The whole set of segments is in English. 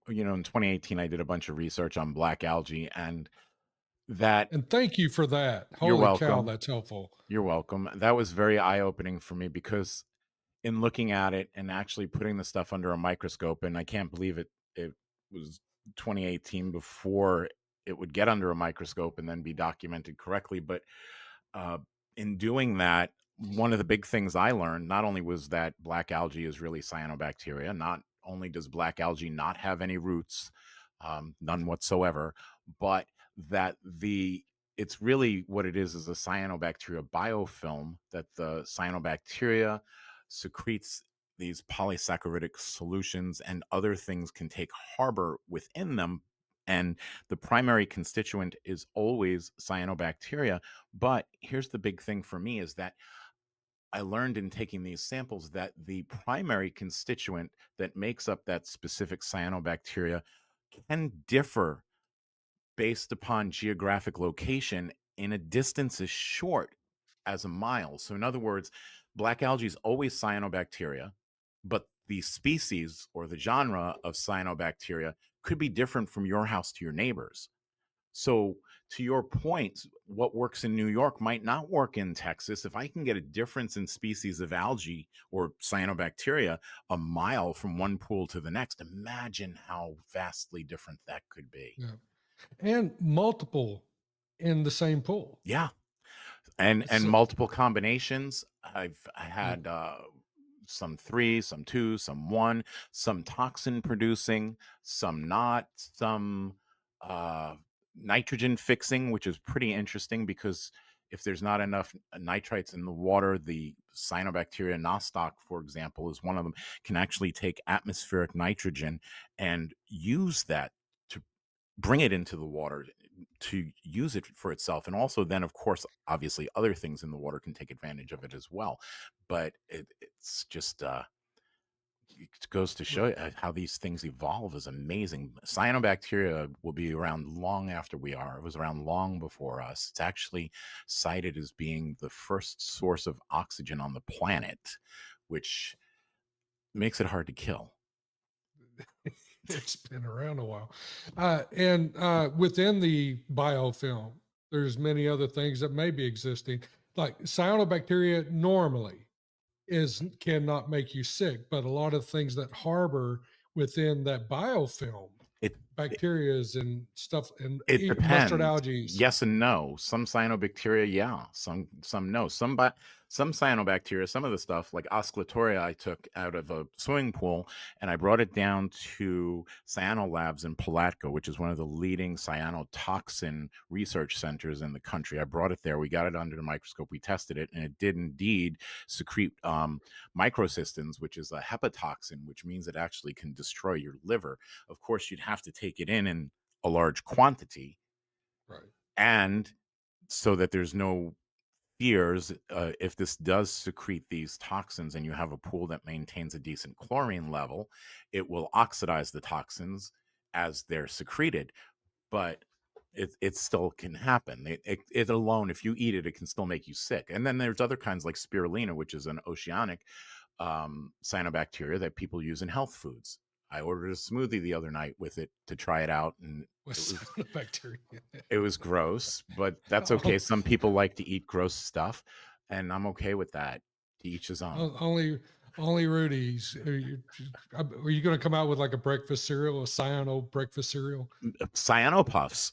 in 2018, I did a bunch of research on black algae, and that And thank you for that. you're Holy cow, welcome. that's helpful. You're welcome. That was very eye opening for me because in looking at it and actually putting the stuff under a microscope, and I can't believe it was 2018 before it would get under a microscope and then be documented correctly. But uh, in doing that, one of the big things I learned not only was that black algae is really cyanobacteria, not only does black algae not have any roots, none whatsoever, but that it's really what it is a cyanobacteria biofilm that the cyanobacteria secretes these polysaccharidic solutions and other things can take harbor within them. And the primary constituent is always cyanobacteria. But here's the big thing for me is that I learned in taking these samples that the primary constituent that makes up that specific cyanobacteria can differ based upon geographic location in a distance as short as a mile. So, in other words, black algae is always cyanobacteria, but the species or the genre of cyanobacteria could be different from your house to your neighbor's. So, to your point, what works in New York might not work in Texas. If I can get a difference in species of algae or cyanobacteria a mile from one pool to the next, imagine how vastly different that could be. Yeah. And multiple in the same pool. Yeah, and So, multiple combinations. I yeah. had some three, some two, some one, some toxin producing, some not, some uh, nitrogen fixing, which is pretty interesting because if there's not enough nitrites in the water, the cyanobacteria nostoc, for example, is one of them, can actually take atmospheric nitrogen and use that to bring it into the water to use it for itself. And also then of course obviously other things in the water can take advantage of it as well. But it's just it goes to show you how these things evolve is amazing. Cyanobacteria will be around long after we are. It was around long before us. It's actually cited as being the first source of oxygen on the planet, which makes it hard to kill. It's been around a while. And within the biofilm, there's many other things that may be existing. Like cyanobacteria normally is cannot make you sick, but a lot of things that harbor within that biofilm, it bacterias and stuff, and It mustard depends. algae. Yes and no. Some cyanobacteria, yeah. Some no. Some cyanobacteria, some of the stuff like oscillatoria I took out of a swimming pool and I brought it down to Cyanolabs in Palatka, which is one of the leading cyanotoxin research centers in the country. I brought it there. We got it under the microscope. We tested it, and it did indeed secrete microcystins, which is a hepatotoxin, which means it actually can destroy your liver. Of course, you'd have to take it in a large quantity, Right. and so that there's no fears if this does secrete these toxins and you have a pool that maintains a decent chlorine level, it will oxidize the toxins as they're secreted. But it still can happen. It alone, if you eat it, it can still make you sick. And then there's other kinds like spirulina, which is an oceanic cyanobacteria that people use in health foods. I ordered a smoothie the other night with it to try it out, and With it was cyanobacteria. it was gross, but that's okay. Some people like to eat gross stuff, and I'm okay with that. To each his own. Only Rudy's. Are you going to come out with like a breakfast cereal, a cyano breakfast cereal? Cyanopuffs.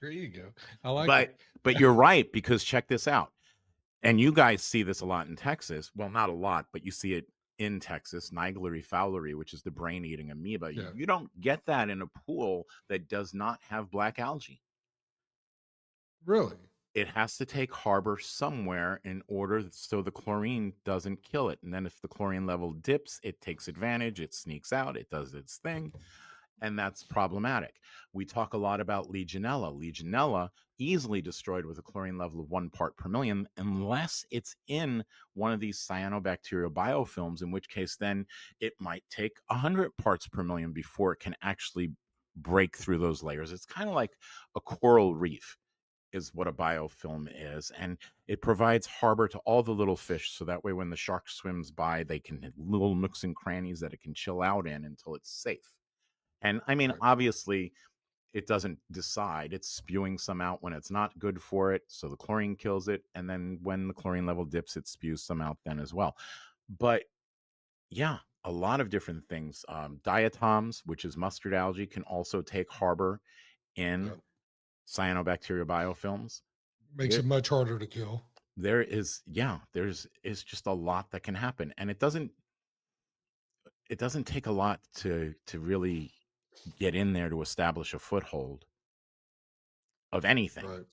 There you go. I like it. But you're right, because check this out. And you guys see this a lot in Texas. Well, not a lot, but you see it in Texas, Niglery fowlery, which is the brain-eating amoeba. Yeah. You don't get that in a pool that does not have black algae. Really? It has to take harbor somewhere in order so the chlorine doesn't kill it. And then if the chlorine level dips, it takes advantage, it sneaks out, it does its thing, and that's problematic. We talk a lot about Legionella. Legionella easily destroyed with a chlorine level of 1 part per million unless it's in one of these cyanobacterial biofilms, in which case then it might take 100 parts per million before it can actually break through those layers. It's kind of like a coral reef is what a biofilm is, and it provides harbor to all the little fish, so that way when the shark swims by they can hit little nooks and crannies that it can chill out in until it's safe. And I mean, Right. obviously, it doesn't decide. It's spewing some out when it's not good for it. So the chlorine kills it. And then when the chlorine level dips, it spews some out then as well. But yeah, a lot of different things. Diatoms, which is mustard algae, can also take harbor Yeah. in cyanobacteria biofilms. Makes There, it much harder to kill. there is, yeah, there's is just a lot that can happen, and it doesn't take a lot to really get in there to establish a foothold of anything. Right.